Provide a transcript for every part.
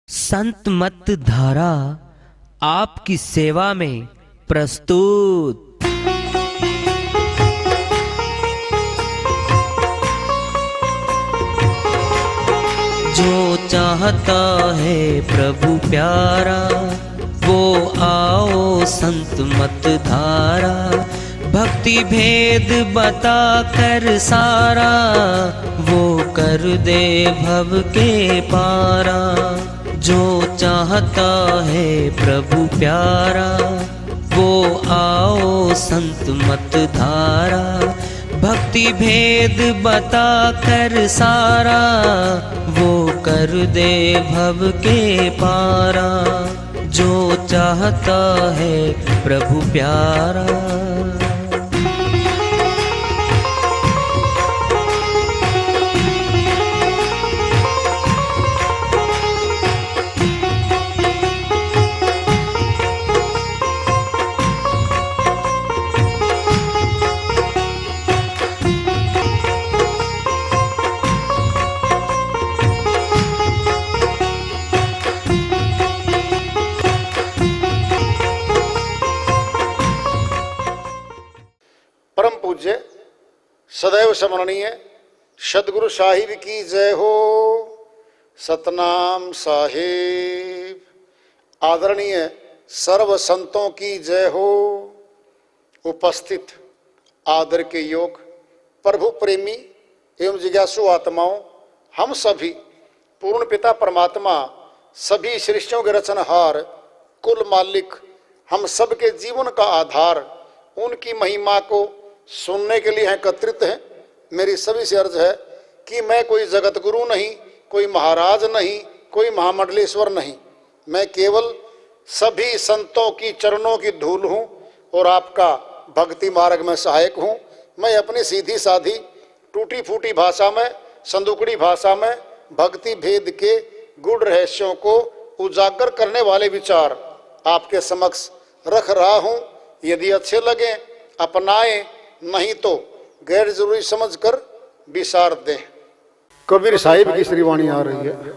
संत मत धारा आपकी सेवा में प्रस्तुत। जो चाहता है प्रभु प्यारा वो आओ संत मत धारा। भक्ति भेद बता कर सारा वो कर दे भव के पारा। जो चाहता है प्रभु प्यारा वो आओ संत मत धारा। भक्ति भेद बता कर सारा वो कर दे भव के पारा। जो चाहता है प्रभु प्यारा। परम पूज्य सदैव स्मरणीय सदगुरु साहिब की जय हो। सतनाम साहिब। आदरणीय सर्व संतों की जय हो। उपस्थित आदर के योग प्रभु प्रेमी एवं जिज्ञासु आत्माओं, हम सभी पूर्ण पिता परमात्मा सभी सृष्टियों के रचनहार कुल मालिक हम सबके जीवन का आधार उनकी महिमा को सुनने के लिए एकत्रित हैं। मेरी सभी से अर्ज है कि मैं कोई जगत गुरु नहीं, कोई महाराज नहीं, कोई महामंडलेश्वर नहीं। मैं केवल सभी संतों की चरणों की धूल हूँ और आपका भक्ति मार्ग में सहायक हूँ। मैं अपनी सीधी साधी टूटी फूटी भाषा में, संदुकड़ी भाषा में भक्ति भेद के गूढ़ रहस्यों को उजागर करने वाले विचार आपके समक्ष रख रहा हूँ। यदि अच्छे लगे अपनाएं, नहीं तो गैर जरूरी समझकर विसार दें। कबीर साहिब की श्रीवाणी आ रही है।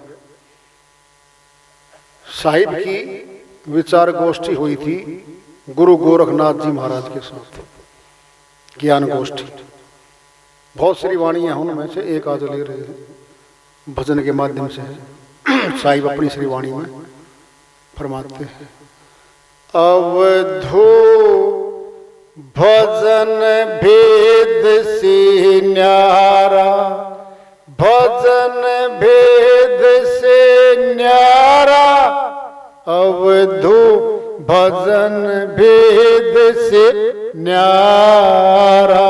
साहिब की विचार गोष्ठी हुई थी गुरु गोरखनाथ जी महाराज के साथ, ज्ञान गोष्ठी। बहुत श्रीवाणियां हैं, उनमें से एक आज ले रहे हैं भजन के माध्यम से। साहिब अपनी श्रीवाणी में फरमाते हैं, अवधू भजन भेद से न्यारा, भजन भेद से न्यारा। अवधू भजन भेद से न्यारा।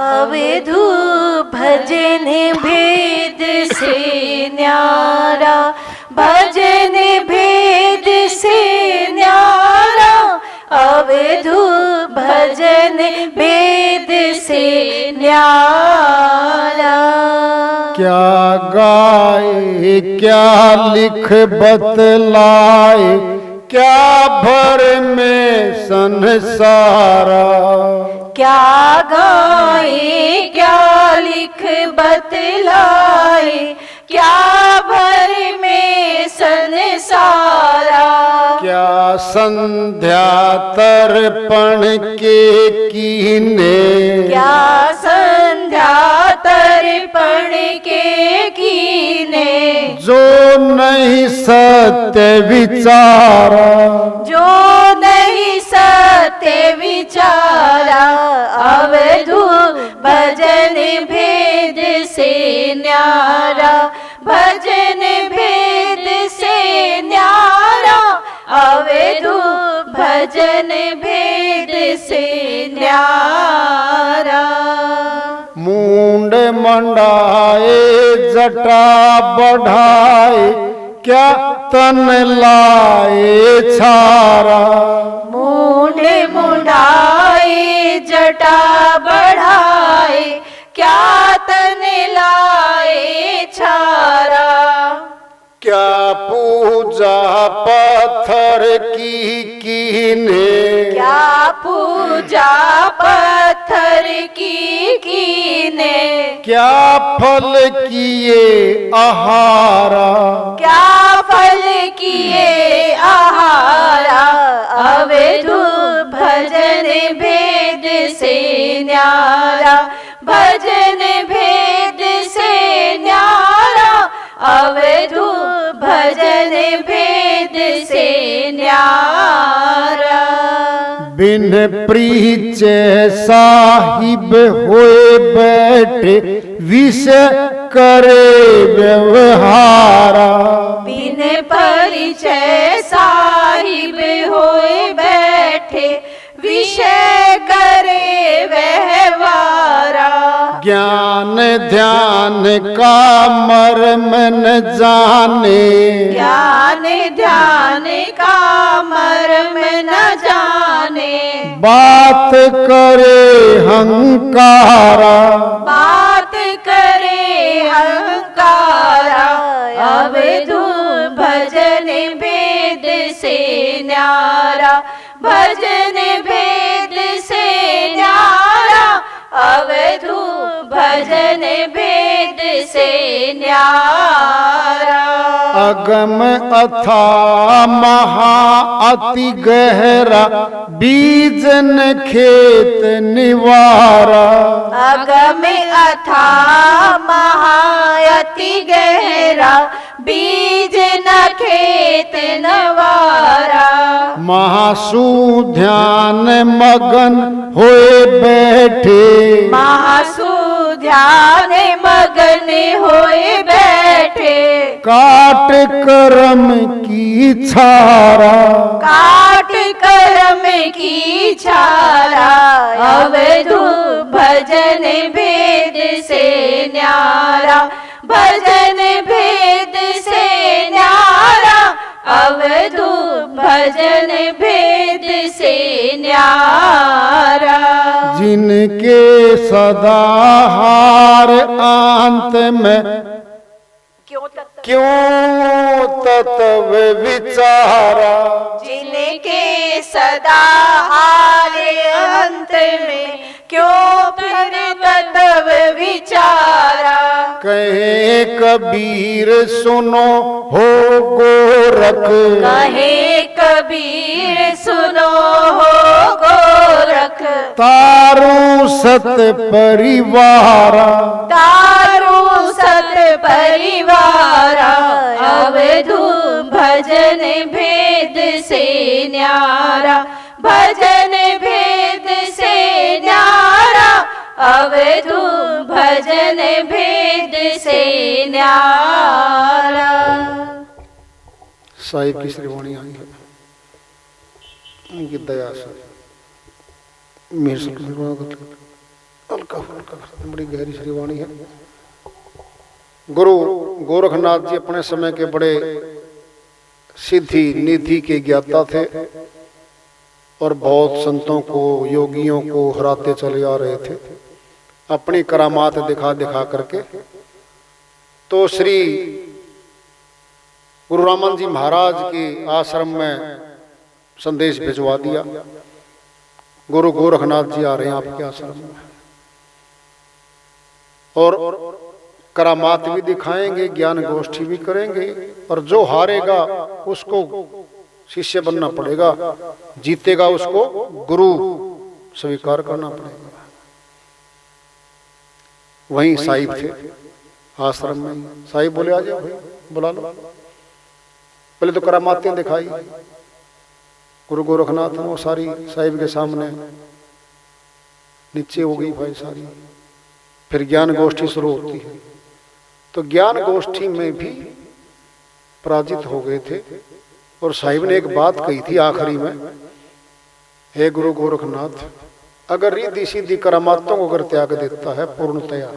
अवधू भजन भेद से न्यारा, भजन भेद से न्यारा। अवधू भजन भेद से न्यारा। क्या गाए क्या लिख बतलाए, क्या भर में संसारा। क्या गाए क्या लिख बतलाए, क्या भर में संसारा। क्या संध्या तर्पण के कीने, क्या संध्या तर्पण के कीने। जो नहीं सत्य विचारा, जो नहीं सत्य विचारा। अवधू भजन भेद से न्यारा, भजन भेद से न्यारा। अवधू भजन भेद से न्यारा। मुंड मंडाए जटा बढ़ाए, क्या तन लाए छारा। मुंड मुंडाए जटा बढ़ाए, क्या तन लाए छारा। क्या पूजा पत्थर की कीने, क्या पूजा पत्थर पत्थर की कीने, क्या फल किए आहारा, क्या फल किए आहारा। अवधू भजन भेद से न्यारा, भजन भेद से न्यारा। अवधू भजन भेद से न्यारा। बिन परिचय साहिब होए बैठे विषय करे व्यवहारा, बिन परिचय साहिब होए बैठे विषय करे व्यवहारा। ज्ञान ध्यान का मर्म न जाने, ज्ञान ध्यान का मर्म न जाने। बात करे हंकारा, बात करे अहंकारा। अवधू भजन भेद से न्यारा, भजन भेद से न्यारा। अवधू भजन भेद से न्यारा। अगम अथा महा अति गहरा, बीजन खेत निवारा। अगम अथा महायति गहरा, बीज न खेत नवारा। महासु ध्यान मगन होए बैठे, महासु ध्यान मगन होए बैठे। काट कर्म की छारा, काट कर्म की छारा। अवधू भजन भेद से न्यारा, भजन भेद से न्यारा। अवधू भजन भेद से न्यारा। जिनके सदा हार अंत में क्यों तत्व विचारा। जिनके सदा हार अंत में क्यों फिर तत्व विचारा। कहे कबीर सुनो हो गोरख, कहे कबीर सुनो हो गोरख। तारू सत परिवारा, तारू सत परिवारा। अवधू भजन भेद से न्यारा, भजन भेद से न्यारा। अवधू भजन भेद से न्यारा। साहिब की श्रीवाणी आई है, उनकी दया से मेरे से हल्का फुल्का बड़ी गहरी श्रीवाणी है। गुरु गोरखनाथ जी अपने समय के बड़े सिद्धि निधि के ज्ञाता थे और बहुत संतों को योगियों को हराते चले आ रहे थे अपनी करामात दिखा दिखा करके। तो श्री गुरु रामन जी महाराज के आश्रम में संदेश भिजवा दिया, गुरु गोरखनाथ जी आ रहे हैं आपके आश्रम में और करामात भी दिखाएंगे, ज्ञान गोष्ठी भी करेंगे और जो हारेगा उसको शिष्य बनना पड़ेगा, जीतेगा उसको गुरु स्वीकार करना पड़ेगा। वहीं साहिब थे आश्रम में। साहिब बोले आ जाओ भाई, बुला लो। पहले तो करामातें दिखाई गुरु गोरखनाथ ने, वो सारी साहिब के सामने नीचे हो गई भाई सारी। फिर ज्ञान गोष्ठी शुरू होती है, तो ज्ञान गोष्ठी में भी पराजित हो गए थे। और साहिब ने एक बात कही थी आखिरी में, हे गुरु गोरखनाथ, अगर रिद्धि सीधी करामातों को अगर त्याग देता है पूर्णतया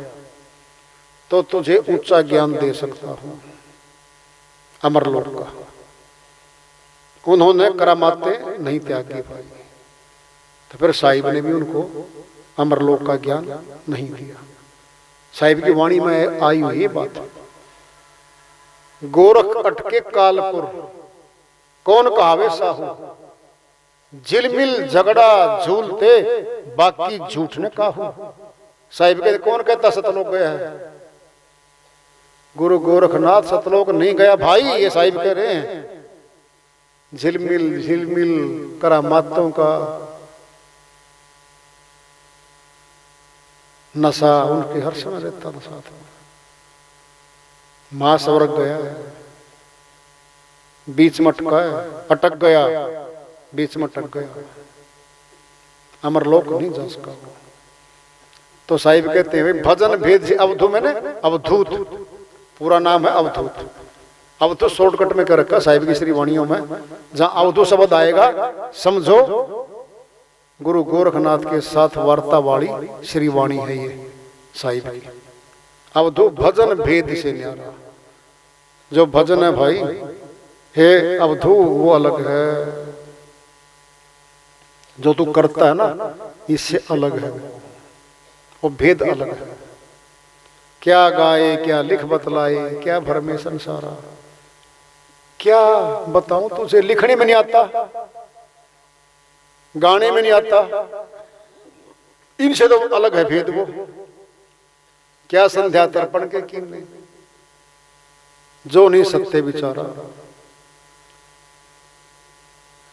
तो तुझे ऊंचा ज्ञान दे सकता हूं अमरलोक का। उन्होंने करामातें नहीं त्यागी भाई, तो फिर साहिब ने भी उनको अमरलोक का ज्ञान नहीं दिया। साहिब की वाणी में आई हुई ये बात, गोरख अटके कालपुर, कौन कहावे साहू, झिलमिल झगड़ा झूलते बाकी झूठ ने काहू। साहिब के कौन कहता सतलोक गया है? गुरु गोरखनाथ सतलोक नहीं गया भाई, ये साहिब कह रहे हैं। झिलमिल झिलमिल करामातों का नशा उनके हर समय रहता नशा था। मां स्वर्ग गया है, बीच में अटका है, अटक गया, बीच में अटक गया, अमरलोक नहीं जा सका। तो साहिब कहते हैं भजन भेद से अवधू, मैंने अवधूत, पूरा नाम है अवधूत। अवधूत शॉर्टकट में कर रखा साहिब की श्री वाणियों में। जहां अवधू शब्द आएगा समझो गुरु गोरखनाथ के साथ वार्ता वाली श्री वाणी है ये साहिब की। अवधू भजन भेद से न्यारा, जो भजन है भाई हे अवधू वो अलग है, जो तू करता है ना इससे अलग है, वो भेद अलग है। क्या गाए क्या लिख बतलाए, क्या भरमे संसारा, क्या बताऊं तुझे, लिखने में नहीं आता, गाने में नहीं आता, इनसे तो अलग है भेद वो। क्या संध्या तर्पण के कीने, जो नहीं सकते बेचारा।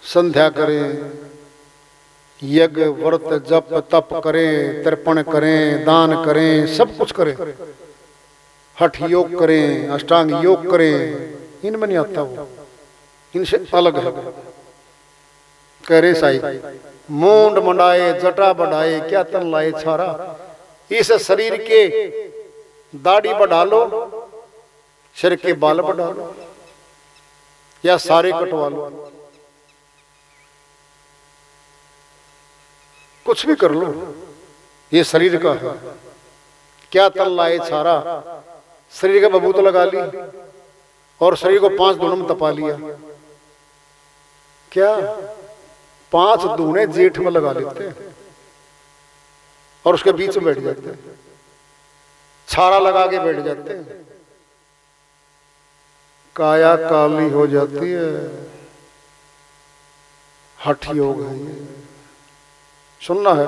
संध्या करें, यज्ञ व्रत जप तप करें, तर्पण करें, दान करें, सब कुछ करें, हठ योग करें, अष्टांग योग करें, इनमें नहीं आता वो, इनसे अलग है। कह रहे साहिब मूंड मंडाए जटा बढ़ाए क्या तन लाए छारा, इस शरीर के दाढ़ी बढ़ा लो, सिर के बाल बढ़ा लो, या सारे कटवा लो, कुछ भी कर लो, ये शरीर का है। क्या तन लाए छारा, शरीर का बबूत लगा ली और शरीर को 5 धूनों में तपा लिया। क्या 5 धूने जेठ में लगा लेते हैं और उसके बीच में बैठ जाते हैं, छारा लगा के बैठ जाते हैं, काया काली हो जाती है। हठ योग है ये, सुनना है।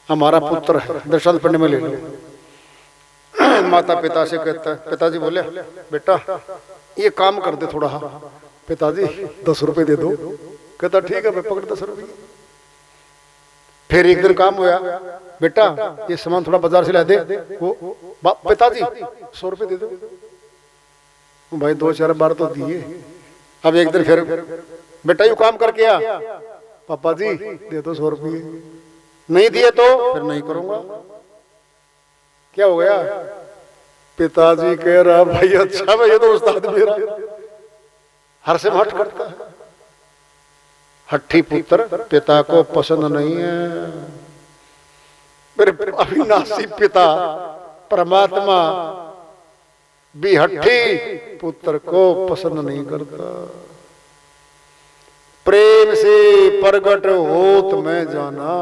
हमारा पुत्र है, दृष्टांत पढ़ने में ले लो। माता पिता से कहता है, पिताजी बोले बेटा ये काम कर दे थोड़ा, पिताजी 10 रुपए दे दो। कहता ठीक है मैं पकड़ 10 रुपए। फिर एक दिन काम हुआ, बेटा ये सामान थोड़ा बाजार से ला दे। वो पिताजी 100 रुपए दे दो। भाई 2-4 बार तो दिए। अब एक दिन फिर बेटा यू काम करके आ, पापा जी दे दो 100 रुपये। नहीं दिए तो फिर नहीं करूंगा। क्या हो गया? पिताजी कह रहा भाई अच्छा भाई ये तो उस्ताद मेरा, हर से हट करता है। हट्ठी पुत्र पिता को पसंद नहीं है। मेरे अविनाशी पिता परमात्मा भी हट्ठी पुत्र को पसंद नहीं करता। प्रेम से प्रगट होत मैं जाना,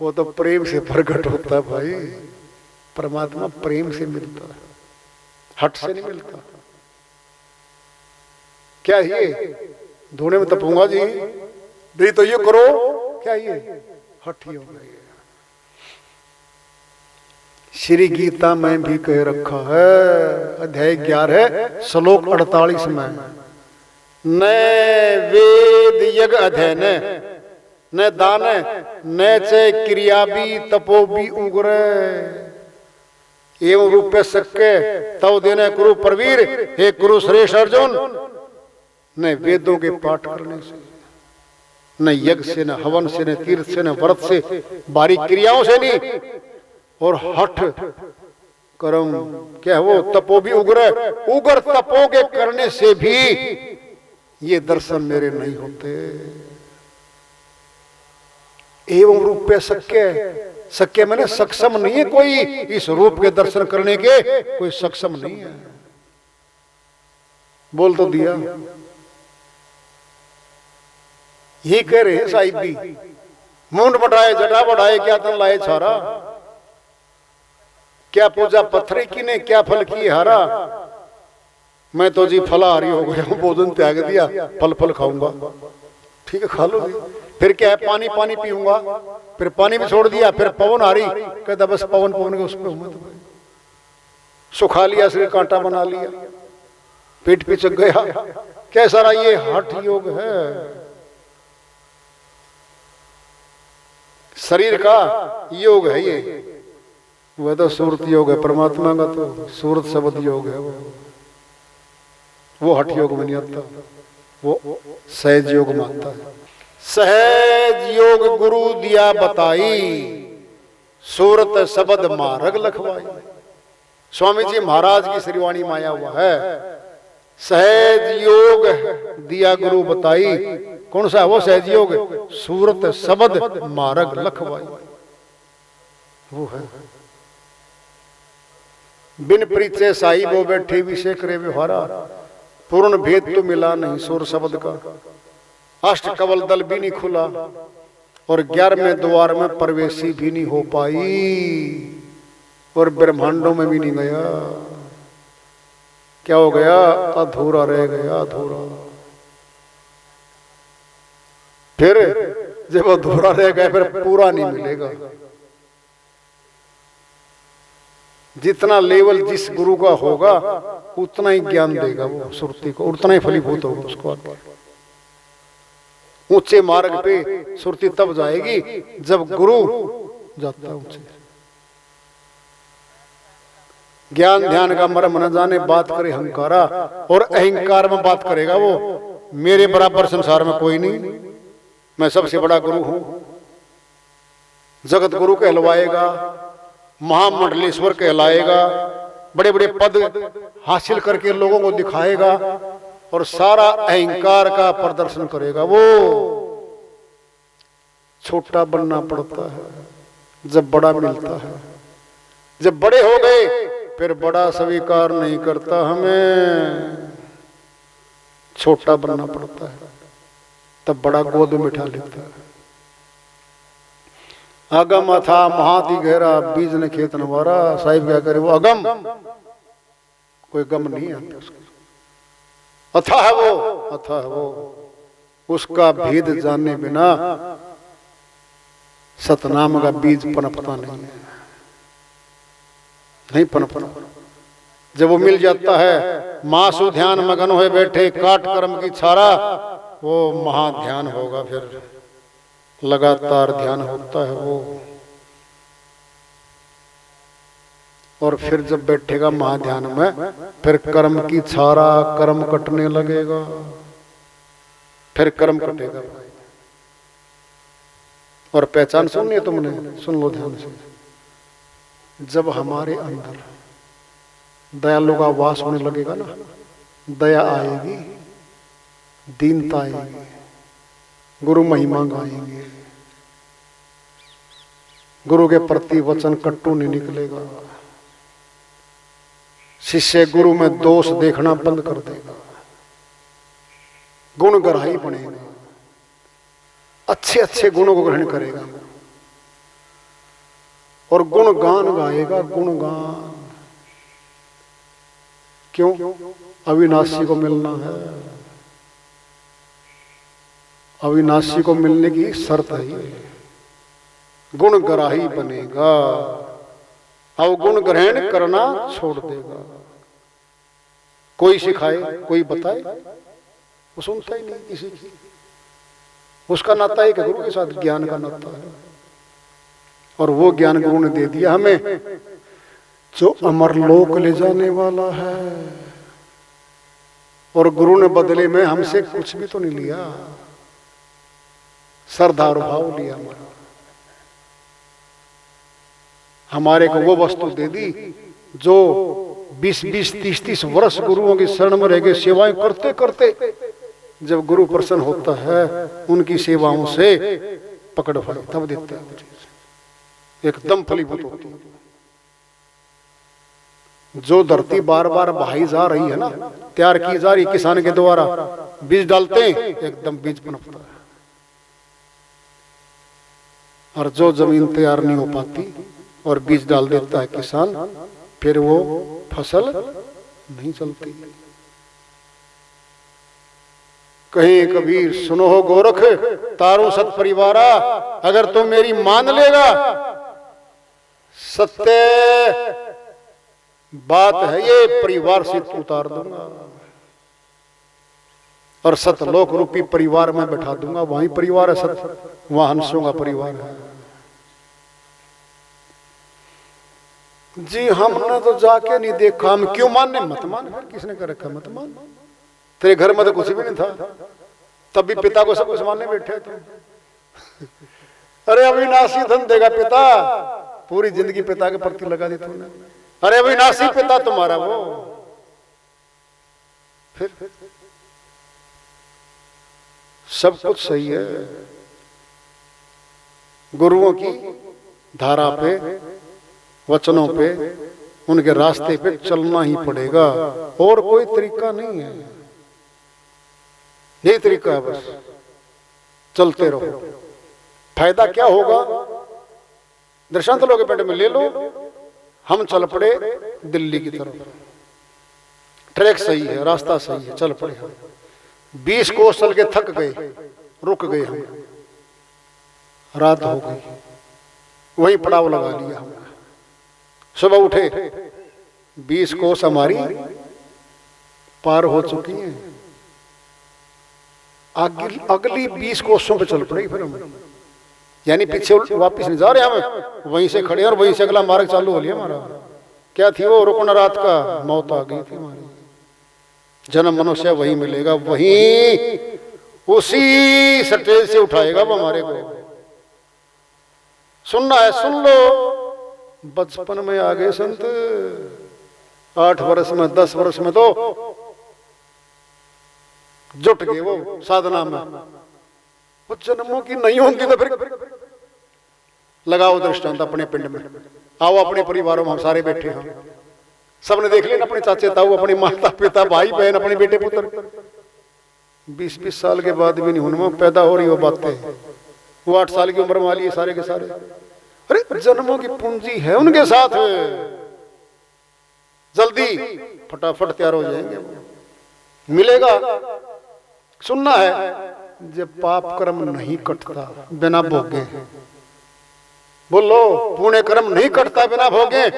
वो तो प्रेम से प्रगट होता है भाई। परमात्मा प्रेम से मिलता है, हट से नहीं मिलता। क्या ये धोने में तपूंगा जी, नहीं तो ये करो, क्या ये हट ही हो गई। श्री गीता में भी कह रखा है, अध्याय 11 श्लोक 48 में, न वेद यज्ञ अध्ययन न दान न च क्रिया भी तपो भी उग्र एवं रूपे सक्के तव देने कुरु परवीर, हे कुरु श्रेष्ठ अर्जुन। न वेदों के पाठ करने से, न यज्ञ से, न हवन से, न तीर्थ से, न व्रत से, बारीक क्रियाओं से नहीं, और हठ कर्म क्या है वो तपो भी उग्र, उग्र तपो के करने से भी ये दर्शन मेरे नहीं होते। एवं रूप पे सक्य मैंने सक्षम नहीं है कोई, इस रूप के दर्शन करने के कोई सक्षम नहीं है। बोल तो दिया। ये कह रहे हैं साहिब भी, मुंड बढ़ाए जटा बढ़ाए क्या तन लाए छारा, क्या पूजा पत्थर की ने क्या फल की हारा। मैं तो जी फलाहारी हो गया हूं, भोजन त्याग दिया, फल फल खाऊंगा। ठीक है खा लो जी। फिर क्या है, पानी पानी पीऊंगा, फिर पानी भी छोड़ दिया, फिर पवन आ रही, कहता बस पवन पवन के उस पर हूं, सुखा लिया, शरीर कांटा बना लिया, पेट पिचक गया। क्या सारा ये हठ योग है, शरीर का योग है ये। वह तो सूरत योग है, परमात्मा का तो सूरत शब्द योग है। वो हठ योग में नहीं आता, वो सहज योग में आता है। सहज योग गुरु दिया बताई, सूरत शब्द मार्ग लखवाई। स्वामी जी महाराज की श्रीवाणी माया हुआ है, सहज योग दिया गुरु बताई। कौन सा है वो सहज योग? सूरत शब्द मार्ग लखवाई, वो है। बिन परिचय साई वो बैठे विषय करे व्यवहारा, पूर्ण भेद तो मिला नहीं सुर शब्द का। अष्ट कवल दल भी नहीं खुला, और 11वें द्वार में प्रवेशी भी नहीं हो पाई, और ब्रह्मांडों में भी नहीं गया। क्या हो गया? अधूरा रह गया, अधूरा। फिर जब अधूरा रह गया फिर पूरा नहीं मिलेगा। जितना लेवल जिस गुरु का होगा उतना ही ज्ञान देगा वो सुरती को, उतना ही फलीभूत होगा उसको। ऊंचे मार्ग पे सुरती तब जाएगी जब गुरु जाता है ऊंचे। ज्ञान ध्यान का मर्म न जाने बात करे अहंकारा, और अहंकार में बात करेगा वो, मेरे बराबर संसार में कोई नहीं, मैं सबसे बड़ा गुरु हूं। जगत गुरु कहलवाएगा, महामंडलेश्वर कहलाएगा, बड़े बड़े पद हासिल करके लोगों को दिखाएगा, और सारा अहंकार का प्रदर्शन करेगा। वो छोटा बनना पड़ता है जब बड़ा मिलता है। जब बड़े हो गए फिर बड़ा स्वीकार नहीं करता, हमें छोटा बनना पड़ता है, तब बड़ा गोद में बिठा लेता है। अगम अथा महाति गहरा, बीज ने खेत नवारा। साहिब क्या करे, वो अगम, कोई गम नहीं आता उसको। अथा है वो, अथा है वो, उसका भेद जानने बिना सतनाम का बीज पनपता नहीं है, नहीं पनपता। जब वो मिल जाता है, मासु ध्यान मगन हुए बैठे, काट कर्म की छारा, वो महाध्यान होगा। फिर लगातार ध्यान होता है वो, और फिर जब बैठेगा महाध्यान में, फिर कर्म की छारा, कर्म कटने लगेगा, फिर कर्म कटेगा। और पहचान सुननी है तुमने, सुन लो ध्यान से। जब हमारे अंदर दयालु का वास होने लगेगा ना, दया आएगी, दीनता आएगी, गुरु महिमा गाएंगे, गुरु के प्रति वचन कट्टू नहीं निकलेगा। शिष्य गुरु में दोष देखना बंद कर देगा, गुण ग्राही बनेगा, अच्छे अच्छे गुणों को ग्रहण करेगा, और गुणगान गाएगा, गुणगान। क्यों? अविनाशी को मिलना है, अविनाशी को मिलने की शर्त है, गुण ग्राही बनेगा। अब गुण ग्रहण करना छोड़ देगा। कोई सिखाए, कोई बताए, वो सुनता ही नहीं किसी की। उसका नाता है कि गुरु के साथ ज्ञान का नाता है, और वो ज्ञान गुरु ने दे दिया हमें, जो अमरलोक ले जाने वाला है। और गुरु ने बदले में हमसे कुछ भी तो नहीं लिया, श्रद्धा और भाव लिया हमारा। हमारे को वो वस्तु दे दी जो 20-20, 30-30 वर्ष गुरुओं की शरण में रह गए, सेवाएं करते करते जब गुरु प्रसन्न होता है उनकी सेवाओं से पकड़ फल तब देता है, एकदम फलीभूत होती है। जो धरती बार बार बहाई जा रही है ना, तैयार की जा रही किसान के द्वारा, बीज डालते हैं एकदम बीज पनपता है। और जो जमीन तैयार नहीं हो पाती और बीज डाल देता है किसान, फिर वो फसल नहीं चलती। कहीं कबीर सुनो हो गोरख तारो सत परिवारा, अगर तुम मेरी मान लेगा, सत्य बात है ये, परिवार से उतार दूंगा और सतलोक रूपी परिवार में बैठा दूंगा। वहीं परिवार है सत, वहां हंसों का परिवार है। जी हमने तो जाके नहीं देखा, हम क्यों मानने? मत मान। किसने कर रखा मत मान? तेरे घर में तो कुछ भी नहीं था, तब भी पिता को सब कुछ मानने बैठे थे। अरे अविनाशी धन देगा पिता, पूरी जिंदगी पिता के प्रति लगा दी तूने। अरे अविनाशी पिता तुम्हारा वो, फिर सब कुछ सही है। गुरुओं की धारा पे, वचनों पे, उनके रास्ते पे चलना ही पड़ेगा, और कोई तरीका नहीं है। यही तरीका है, बस चलते रहो। फायदा क्या होगा? दर्शांत लोग के पेट में ले लो। हम चल पड़े दिल्ली की तरफ, ट्रैक सही है, रास्ता सही है, चल पड़े हम। 20 कोस चल के थक गए, रुक गए हम, रात हो गई, वहीं पड़ाव लगा लिया हम। सुबह उठे, 20 कोस हमारी पार हो चुकी हैं, अगली 20 कोसों पे चल पड़े फिर हम। यानी पीछे वापस नहीं जा रहे हम, वहीं से खड़े और वहीं से अगला मार्ग चालू हो लिया हमारा। क्या थी वो? रुकना रात का, मौत आ गई थी हमारी। जन्म मनुष्य वही मिलेगा, वही उसी स्टेज से उठाएगा वो हमारे को। सुनना है सुन लो। बचपन में आ गए संत, 8 वर्ष में, 10 वर्ष में तो जुट गए वो साधना में। वो जन्मों की नहीं होंगी तो फिर लगाओ दृष्टांत अपने पिंड में। आओ अपने परिवारों में, हम सारे बैठे हैं, सबने देख लिया अपने चाचे ताऊ, अपने माता पिता, भाई बहन, अपने बेटे पुत्र। 20-20 साल के बाद भी नहीं उनमें पैदा हो रही वो बातें। वो 8 साल की उम्र में वाली सारे के सारे। अरे जन्मों की पूंजी है उनके साथ, जल्दी फटाफट तैयार हो जाएंगे, मिलेगा। सुनना है, जब पाप कर्म नहीं कटता बिना भोगे, बोलो पुण्य कर्म नहीं कटता बिना भोगे,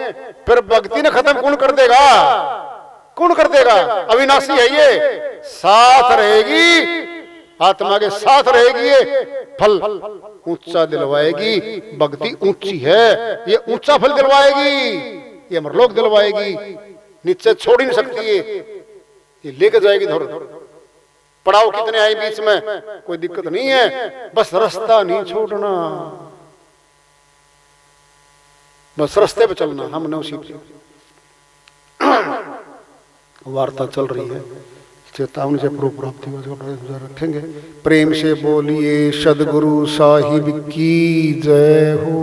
फिर भक्ति ने खत्म कौन कर देगा? कौन कर देगा? अविनाशी है ये, साथ रहेगी, आत्मा के साथ रहेगी, ये फल ऊंचा दिलवाएगी। भक्ति ऊंची है, ये ऊंचा फल दिलवाएगी, ये अमरलोक दिलवाएगी, नीचे छोड़ ही नहीं सकती ये लेके जाएगी धर। पड़ाव कितने आए बीच में, कोई दिक्कत नहीं है, बस रास्ता नहीं छोड़ना, बस रास्ते पे चलना। हमने उसी वार्ता चल रही है, चेतावनी से प्रो प्राप्ति रखेंगे। प्रेम से बोलिए सदगुरु साहिब की जय हो।